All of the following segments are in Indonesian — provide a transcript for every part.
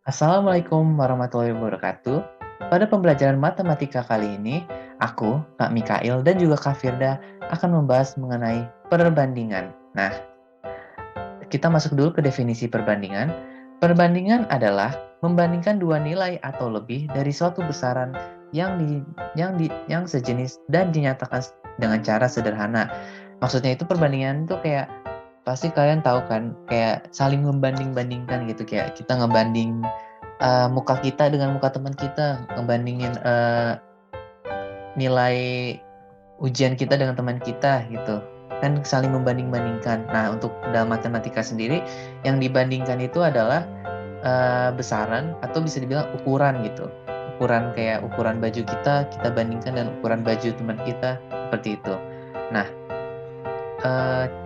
Assalamualaikum warahmatullahi wabarakatuh. Pada pembelajaran matematika kali ini, aku, Kak Mikail, dan juga Kak Firda akan membahas mengenai perbandingan. Nah, kita masuk dulu ke definisi perbandingan. Perbandingan adalah membandingkan dua nilai atau lebih dari suatu besaran yang sejenis dan dinyatakan dengan cara sederhana. Maksudnya itu perbandingan itu kayak pasti kalian tahu kan, kayak saling membanding-bandingkan gitu, kayak kita ngebanding muka kita dengan muka teman kita, ngebandingin nilai ujian kita dengan teman kita gitu, kan saling membanding-bandingkan. Nah, untuk dalam matematika sendiri, yang dibandingkan itu adalah besaran atau bisa dibilang ukuran gitu. Ukuran kayak ukuran baju kita bandingkan dengan ukuran baju teman kita, seperti itu. Nah,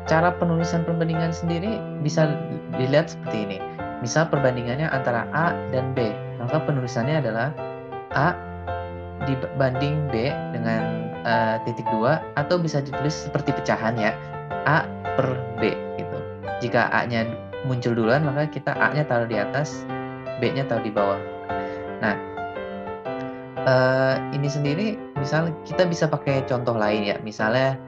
cara penulisan perbandingan sendiri bisa dilihat seperti ini. Misal perbandingannya antara A dan B, maka penulisannya adalah A dibanding B dengan titik 2, atau bisa ditulis seperti pecahan ya, A per B gitu. Jika A-nya muncul duluan, maka kita A-nya taruh di atas, B-nya taruh di bawah. Nah, ini sendiri misal kita bisa pakai contoh lain ya, misalnya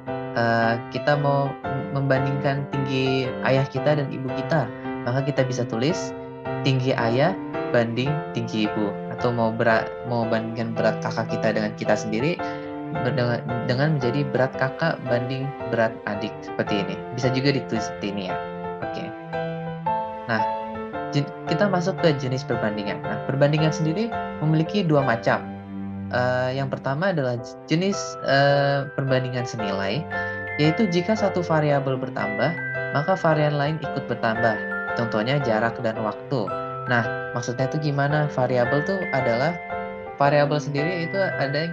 kita mau membandingkan tinggi ayah kita dan ibu kita, maka kita bisa tulis tinggi ayah banding tinggi ibu, atau mau bandingkan berat kakak kita dengan kita sendiri, dengan menjadi berat kakak banding berat adik, seperti ini. Bisa juga ditulis seperti ini ya. Oke. Nah, kita masuk ke jenis perbandingan. Nah, perbandingan sendiri memiliki dua macam. Yang pertama adalah jenis perbandingan senilai, yaitu jika satu variabel bertambah, maka varian lain ikut bertambah. Contohnya jarak dan waktu. Nah, maksudnya itu gimana? Variabel itu adalah variabel sendiri itu ada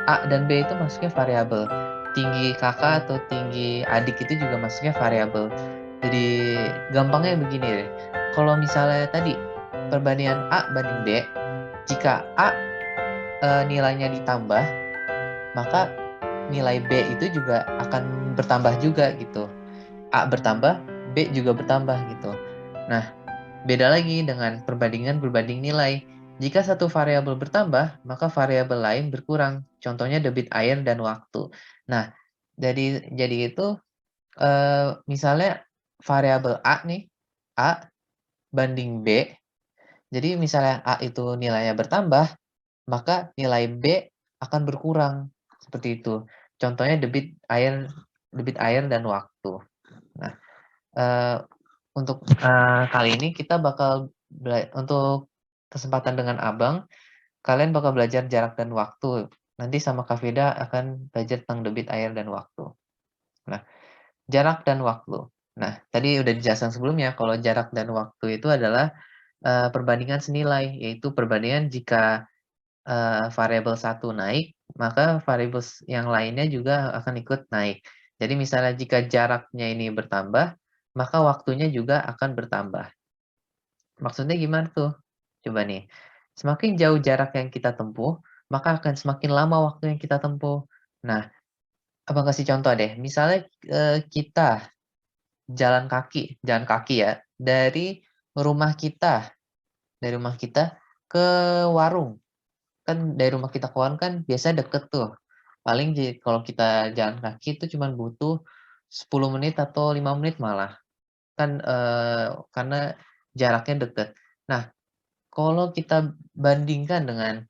A dan B itu masuknya variabel. Tinggi kakak atau tinggi adik itu juga masuknya variabel. Jadi gampangnya begini deh. Kalau misalnya tadi perbandingan A banding B, jika A nilainya ditambah, maka nilai B itu juga akan bertambah juga gitu. A bertambah, B juga bertambah gitu. Nah, beda lagi dengan perbandingan berbanding nilai. Jika satu variabel bertambah, maka variabel lain berkurang. Contohnya debit air dan waktu. Nah, jadi itu misalnya variabel A nih, A banding B. Jadi misalnya A itu nilainya bertambah, maka nilai B akan berkurang, seperti itu. Contohnya debit air dan waktu. Nah, eee, untuk kali ini kita bakal untuk kesempatan dengan Abang, kalian bakal belajar jarak dan waktu. Nanti sama Kak Fida akan belajar tentang debit air dan waktu. Nah, jarak dan waktu. Nah, tadi udah dijelaskan sebelumnya kalau jarak dan waktu itu adalah perbandingan senilai, yaitu perbandingan jika variabel satu naik, maka variabel yang lainnya juga akan ikut naik. Jadi misalnya jika jaraknya ini bertambah, maka waktunya juga akan bertambah. Maksudnya gimana tuh? Coba nih, semakin jauh jarak yang kita tempuh, maka akan semakin lama waktu yang kita tempuh. Nah, Abang kasih contoh deh, misalnya, kita jalan kaki ya, dari rumah kita ke warung. Kan dari rumah kita ke warung kan biasanya deket tuh. Paling kalau kita jalan kaki itu cuman butuh 10 menit atau 5 menit malah. Kan, karena jaraknya deket. Nah, kalau kita bandingkan dengan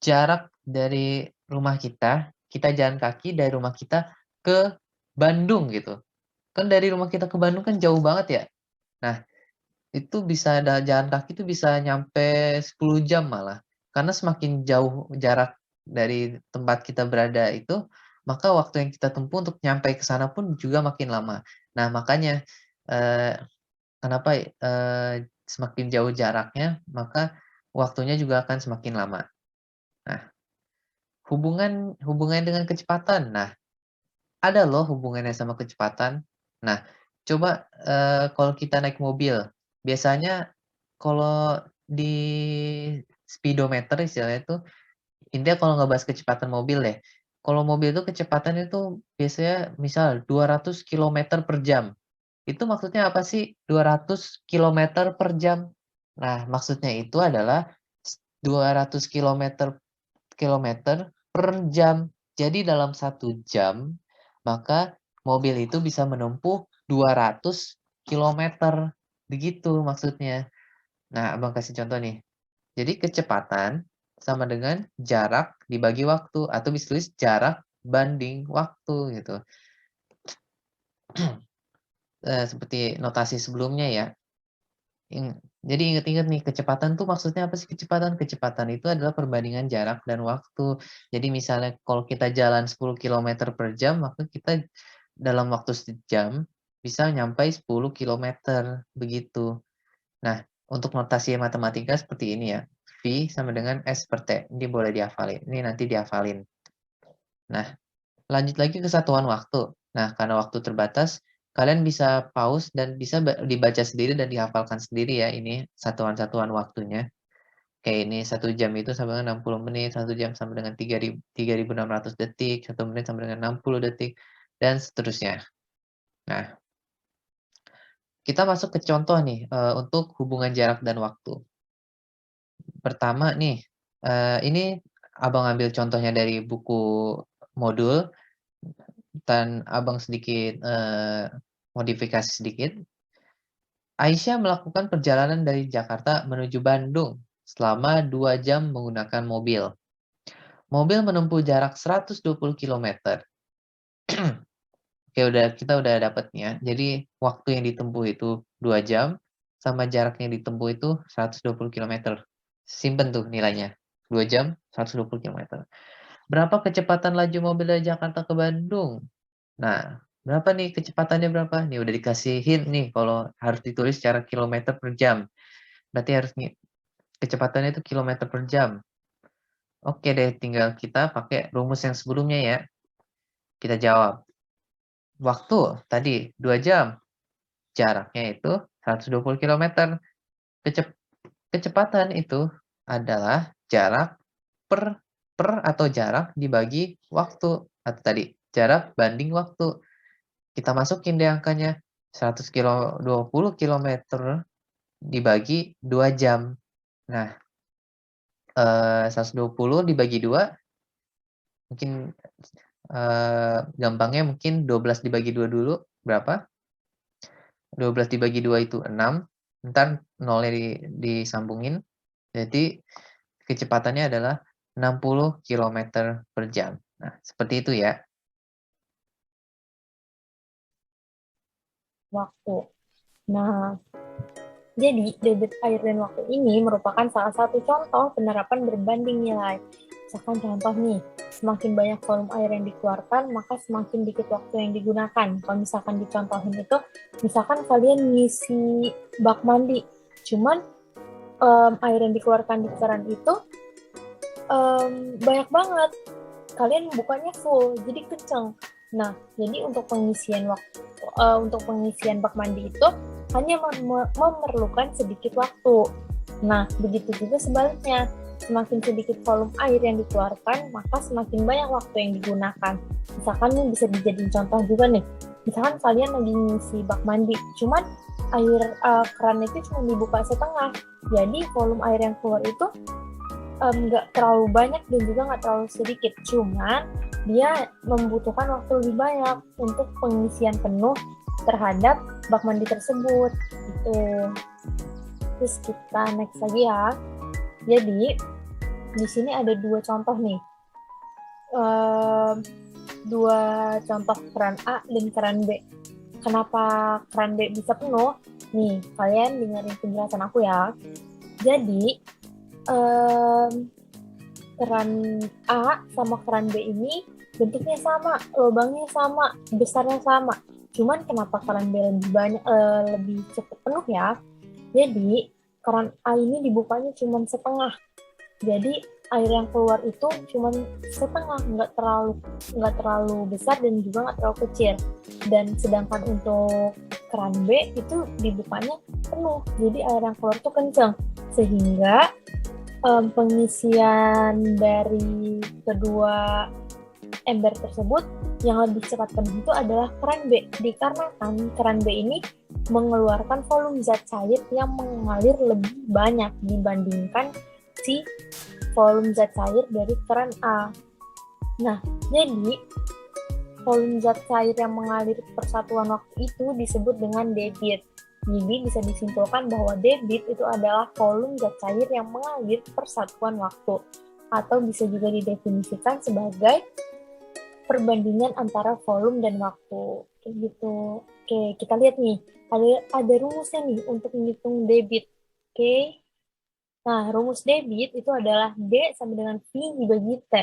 jarak dari rumah kita jalan kaki dari rumah kita ke Bandung gitu. Kan dari rumah kita ke Bandung kan jauh banget ya. Nah, itu bisa jalan kaki itu bisa nyampe 10 jam malah. Karena semakin jauh jarak dari tempat kita berada itu, maka waktu yang kita tempuh untuk nyampe ke sana pun juga makin lama. Nah, makanya, eee, kenapa, semakin jauh jaraknya, maka waktunya juga akan semakin lama. Nah, hubungan dengan kecepatan. Nah, ada loh hubungannya sama kecepatan. Nah, coba, kalau kita naik mobil, biasanya kalau di speedometer istilahnya itu, intinya kalau ngebahas kecepatan mobil deh. Kalau mobil itu kecepatannya itu biasanya misal 200 kilometer per jam. Itu maksudnya apa sih 200 kilometer per jam? Nah, maksudnya itu adalah 200 kilometer per jam. Jadi dalam 1 jam, maka mobil itu bisa menempuh 200 kilometer. Begitu maksudnya. Nah, Abang kasih contoh nih. Jadi kecepatan sama dengan jarak dibagi waktu, atau bisa tulis jarak banding waktu gitu. Seperti notasi sebelumnya ya. Jadi ingat-ingat nih, kecepatan tuh maksudnya apa sih kecepatan? Kecepatan itu adalah perbandingan jarak dan waktu. Jadi misalnya kalau kita jalan 10 kilometer per jam, maka kita dalam waktu sejam bisa nyampai 10 kilometer, begitu. Nah, untuk notasi matematika seperti ini ya. V sama dengan S per T. Ini boleh dihafalin. Ini nanti dihafalin. Nah, lanjut lagi ke satuan waktu. Nah, karena waktu terbatas, kalian bisa pause dan bisa dibaca sendiri dan dihafalkan sendiri ya, ini satuan-satuan waktunya. Kayak ini 1 jam itu sama dengan 60 menit, 1 jam sama dengan 3.600 detik, 1 menit sama dengan 60 detik, dan seterusnya. Nah, kita masuk ke contoh nih, untuk hubungan jarak dan waktu. Pertama nih, ini Abang ambil contohnya dari buku modul, dan Abang sedikit, modifikasi sedikit. Aisyah melakukan perjalanan dari Jakarta menuju Bandung selama 2 jam menggunakan mobil. Mobil menempuh jarak 120 kilometer. Oke, kita udah dapet nih ya. Jadi waktu yang ditempuh itu 2 jam, sama jarak yang ditempuh itu 120 kilometer. Simpen tuh nilainya, 2 jam, 120 kilometer. Berapa kecepatan laju mobil dari Jakarta ke Bandung? Nah, berapa nih kecepatannya berapa? Nih udah dikasih hint nih kalau harus ditulis secara kilometer per jam. Berarti harus kecepatannya itu kilometer per jam. Oke deh, tinggal kita pakai rumus yang sebelumnya ya. Kita jawab. Waktu tadi 2 jam. Jaraknya itu 120 kilometer. Kecepatan itu adalah jarak per atau jarak dibagi waktu. Atau tadi, jarak banding waktu. Kita masukin deh angkanya. 120 kilometer dibagi 2 jam. Nah, 120 dibagi 2, mungkin, gampangnya mungkin 12 dibagi 2 dulu, berapa? 12 dibagi 2 itu 6, entar nolnya disambungin, jadi kecepatannya adalah 60 kilometer per jam. Nah, seperti itu ya. Waktu. Nah, jadi debit air dan waktu ini merupakan salah satu contoh penerapan berbanding nilai. Misalkan contoh nih, semakin banyak volume air yang dikeluarkan, maka semakin dikit waktu yang digunakan. Kalau misalkan dicontohin itu, misalkan kalian ngisi bak mandi, cuman air yang dikeluarkan di keran itu banyak banget. Kalian bukanya full, jadi kenceng. Nah, jadi untuk pengisian bak mandi itu hanya memerlukan sedikit waktu. Nah, begitu juga sebaliknya. Semakin sedikit volume air yang dikeluarkan, maka semakin banyak waktu yang digunakan. Misalkan ini bisa dijadiin contoh juga nih. Misalkan kalian lagi ngisi bak mandi, cuman air keran itu cuma dibuka setengah. Jadi volume air yang keluar itu nggak terlalu banyak dan juga nggak terlalu sedikit. Cuman dia membutuhkan waktu lebih banyak untuk pengisian penuh terhadap bak mandi tersebut. Gitu. Terus kita next lagi ya. Jadi di sini ada 2 contoh nih. 2 contoh keran A dan keran B. Kenapa keran B bisa penuh? Nih, kalian dengerin penjelasan aku ya. Jadi keran A sama keran B ini bentuknya sama, lubangnya sama, besarnya sama. Cuman kenapa keran B lebih cepat penuh ya? Jadi keran A ini dibukanya cuma setengah. Jadi air yang keluar itu cuma setengah, nggak terlalu besar dan juga nggak terlalu kecil. Dan sedangkan untuk keran B itu dibukanya penuh, jadi air yang keluar tuh kencang, sehingga pengisian dari kedua ember tersebut Yang lebih cepat penuh itu adalah keran B, dikarenakan keran B ini mengeluarkan volume zat cair yang mengalir lebih banyak dibandingkan si volume zat cair dari keran A. Nah, jadi volume zat cair yang mengalir persatuan waktu itu disebut dengan debit. Jadi bisa disimpulkan bahwa debit itu adalah volume zat cair yang mengalir persatuan waktu. Atau bisa juga didefinisikan sebagai perbandingan antara volume dan waktu. Kayak gitu. Oke, kita lihat nih. Ada rumusnya nih untuk menghitung debit. Oke. Nah, rumus debit itu adalah D sama dengan V dibagi T.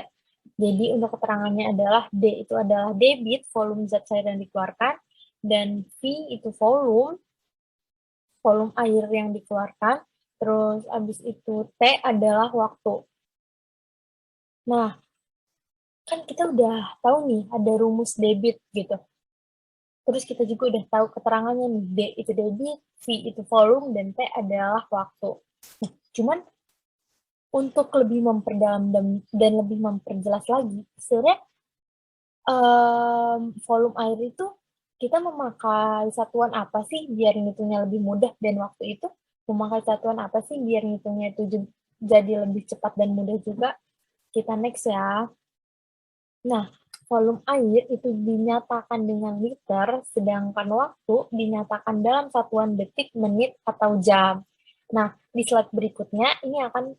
Jadi untuk keterangannya adalah D itu adalah debit, volume zat cair yang dikeluarkan, dan V itu volume air yang dikeluarkan, terus abis itu T adalah waktu. Nah, kan kita udah tahu nih ada rumus debit gitu. Terus kita juga udah tahu keterangannya nih, D itu debit, V itu volume, dan T adalah waktu. Nah, cuman untuk lebih memperdalam dan lebih memperjelas lagi, sebenarnya volume air itu kita memakai satuan apa sih biar ngitungnya lebih mudah, dan waktu itu memakai satuan apa sih biar ngitungnya itu jadi lebih cepat dan mudah juga. Kita next ya. Nah, volume air itu dinyatakan dengan liter, sedangkan waktu dinyatakan dalam satuan detik, menit, atau jam. Nah, di slide berikutnya ini akan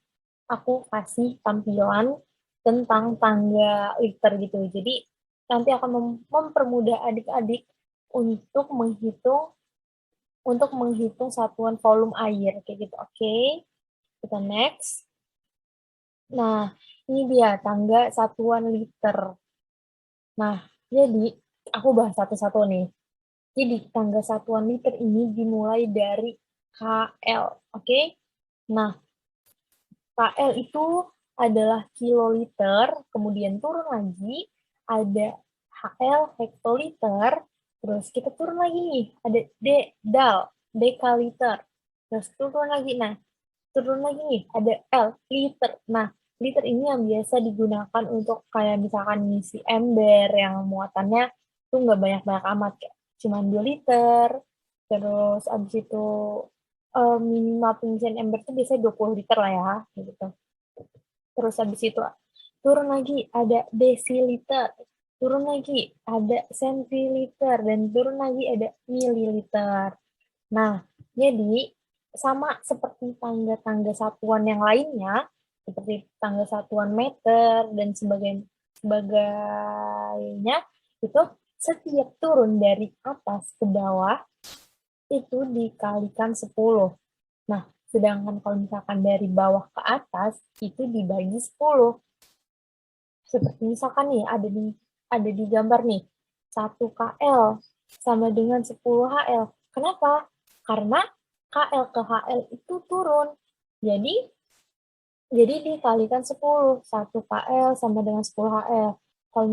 aku kasih tampilan tentang tangga liter gitu. Jadi nanti akan mempermudah adik-adik untuk menghitung satuan volume air kayak gitu. Oke. Kita next. Nah, ini dia tangga satuan liter. Nah, jadi aku bahas satu-satu nih. Jadi tangga satuan liter ini dimulai dari KL, oke? Nah, KL itu adalah kiloliter, kemudian turun lagi ada HL hektoliter, terus kita turun lagi nih, ada dal, dekaliter, terus turun lagi, nah turun lagi nih, ada L, liter. Nah, liter ini yang biasa digunakan untuk kayak misalkan ngisi ember yang muatannya tuh nggak banyak-banyak amat, kayak cuma 2 liter, terus abis itu minimal pengisian ember tuh biasanya 20 liter lah ya, gitu. Terus habis itu turun lagi ada desiliter, turun lagi ada sentiliter, dan turun lagi ada mililiter. Nah, jadi sama seperti tangga-tangga satuan yang lainnya, seperti tangga satuan meter dan sebagainya, itu setiap turun dari atas ke bawah itu dikalikan 10. Nah, sedangkan kalau misalkan dari bawah ke atas itu dibagi 10. Seperti misalkan nih ada di gambar nih, 1 KL sama dengan 10 HL. Kenapa? Karena KL ke HL itu turun. Jadi dikalikan 10. 1 KL sama dengan 10 HL. Kalau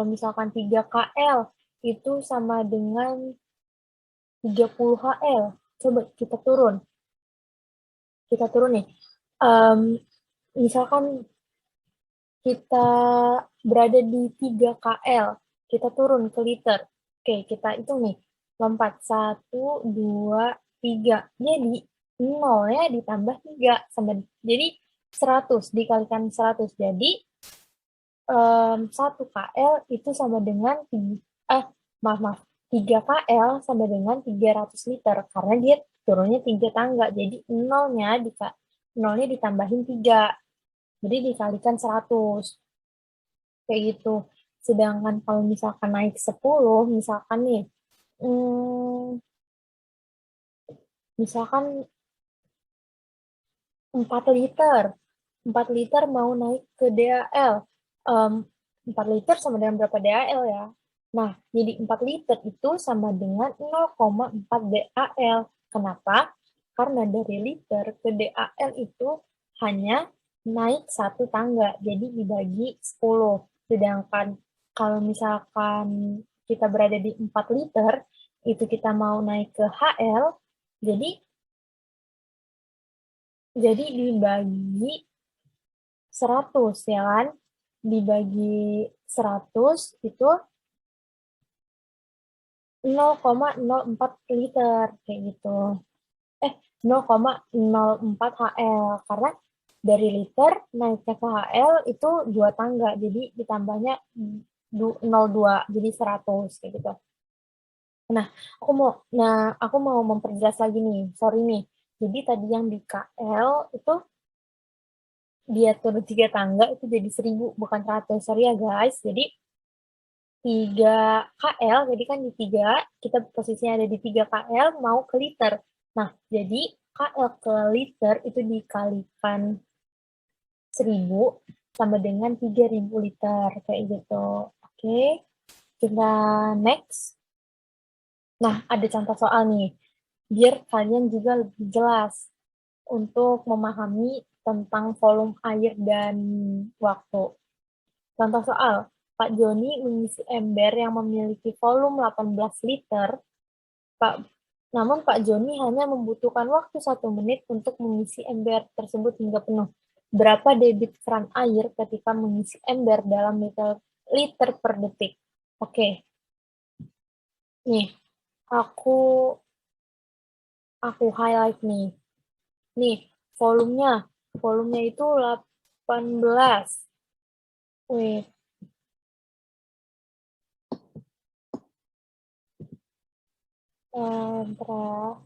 misalkan 3 KL itu sama dengan 30 HL. Coba kita turun. Kita turun nih. Misalkan kita berada di 3 KL, kita turun ke liter. Oke, kita hitung nih. Lompat 1, 2, 3. Jadi, 0-nya ditambah 3. Jadi, 100 dikalikan 100. Jadi, 1 KL itu sama dengan 3 KL sama dengan 300 liter. Karena dia turunnya 3 tangga. Jadi, 0-nya ditambahin 3. Jadi dikalikan 100. Kayak gitu. Sedangkan kalau misalkan naik 10, misalkan nih, misalkan 4 liter. 4 liter mau naik ke DAL. 4 liter sama dengan berapa DAL ya? Nah, jadi 4 liter itu sama dengan 0,4 DAL. Kenapa? Karena dari liter ke DAL itu hanya naik 1 tangga, jadi dibagi 10. Sedangkan kalau misalkan kita berada di 4 liter, itu kita mau naik ke HL, jadi dibagi 100 ya kan? dibagi 100 itu 0,04 liter kayak gitu. 0,04 HL karena dari liter naiknya ke HL itu 2 tangga, jadi ditambahnya 0,2 jadi 100 kayak gitu. Nah, aku mau memperjelas lagi nih. Sorry nih. Jadi tadi yang di KL itu dia turun 3 tangga itu jadi 1000 bukan 100. Sorry ya guys. Jadi 3 KL, jadi kan di 3, kita posisinya ada di 3 KL mau ke liter. Nah, jadi KL ke liter itu dikalikan 1000 sama dengan 3000 liter kayak gitu. Oke, kita next. Nah, ada contoh soal nih, biar kalian juga lebih jelas untuk memahami tentang volume air dan waktu. Contoh soal, Pak Joni mengisi ember yang memiliki volume 18 liter, namun Pak Joni hanya membutuhkan waktu 1 menit untuk mengisi ember tersebut hingga penuh. Berapa debit keran air ketika mengisi ember dalam liter per detik? Oke, nih aku highlight nih. Nih, volumenya. Volumenya itu 18. Wait. Bentar.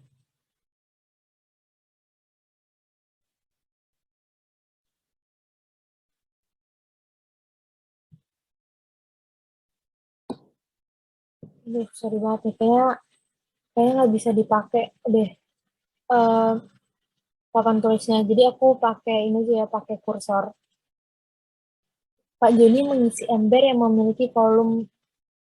Aduh, sorry banget nih. Kayaknya nggak bisa dipakai deh papan tulisnya. Jadi aku pakai ini aja ya, pakai kursor. Pak Joni mengisi ember yang memiliki volume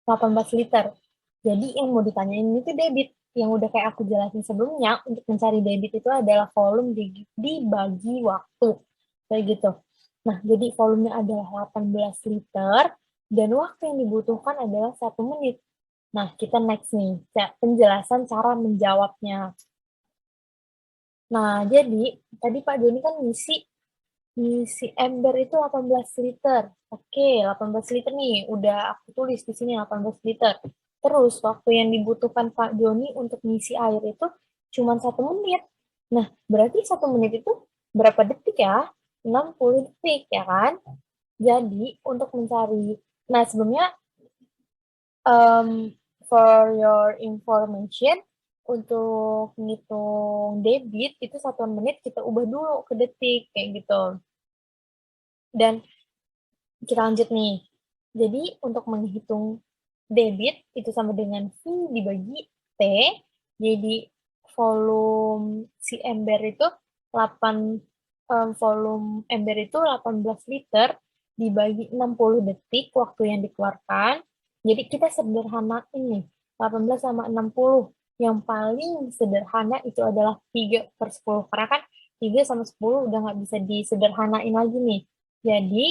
18 liter. Jadi yang mau ditanyain itu debit. Yang udah kayak aku jelasin sebelumnya, untuk mencari debit itu adalah volume dibagi waktu. Kayak gitu. Nah, jadi volumenya adalah 18 liter, dan waktu yang dibutuhkan adalah 1 menit. Nah, kita next nih, penjelasan cara menjawabnya. Nah, jadi tadi Pak Joni kan ngisi ember itu 18 liter. Oke, 18 liter nih, udah aku tulis di sini 18 liter. Terus waktu yang dibutuhkan Pak Joni untuk ngisi air itu cuma 1 menit. Nah, berarti 1 menit itu berapa detik ya? 60 detik, ya kan? Jadi, untuk mencari, nah sebelumnya, um, for your information, untuk ngitung debit, itu 1 menit kita ubah dulu ke detik, kayak gitu. Dan kita lanjut nih. Jadi, untuk menghitung debit, itu sama dengan V dibagi T, jadi volume si ember itu 8, volume ember itu 18 liter dibagi 60 detik waktu yang dikeluarkan. Jadi kita sederhana ini 18 sama 60. Yang paling sederhana itu adalah 3/10. Karena kan 3 sama 10 udah nggak bisa disederhanain lagi nih. Jadi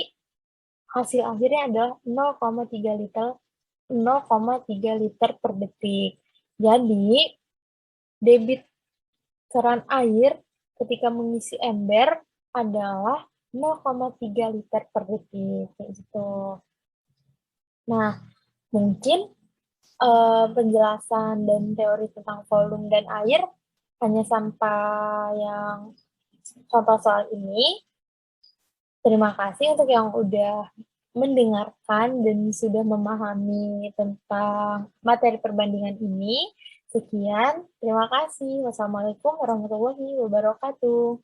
hasil akhirnya adalah 0,3 liter 0,3 liter per detik. Jadi debit keran air ketika mengisi ember adalah 0,3 liter per detik kayak gitu. Nah, mungkin penjelasan dan teori tentang volume dan air hanya sampai yang contoh soal ini. Terima kasih untuk yang udah mendengarkan dan sudah memahami tentang materi perbandingan ini. Sekian, terima kasih. Wassalamualaikum warahmatullahi wabarakatuh.